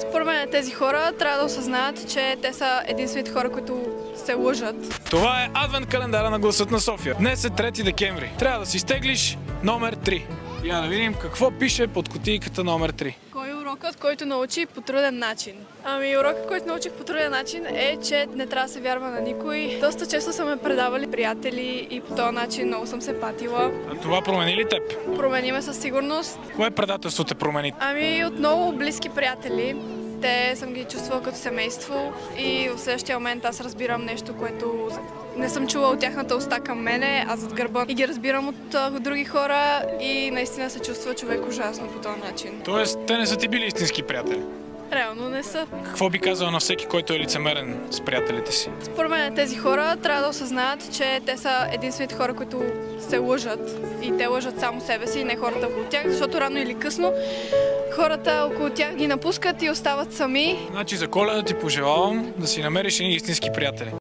Според мен тези хора трябва да осъзнаят, че те са единствените хора, които се лъжат. Това е адвент календара на Гласът на София. Днес е 3 декември. Трябва да си изтеглиш номер 3. Я да видим какво пише под кутийката номер 3. Кой е урокът, който научи по труден начин? Урокът, който научих по труден начин е, че не трябва да се вярва на никой. Доста често са ме предавали приятели и по този начин много съм се патила. А това промени ли теб? Промени ме със сигурност. Кое предателство те промени? От много близки приятели. Те съм ги чувствала като семейство и в следващия момент аз разбирам нещо, което не съм чула от тяхната уста към мене, а зад гърба и ги разбирам от други хора и наистина се чувства човек ужасно по този начин. Тоест, те не са ти били истински приятели? Реално не са. Какво би казала на всеки, който е лицемерен с приятелите си? Според мен тези хора трябва да осъзнаят, че те са единствените хора, които се лъжат и те лъжат само себе си и не хората около тях, защото рано или късно хората около тях ги напускат и остават сами. Значи за Коледа ти пожелавам да си намериш едни истински приятели.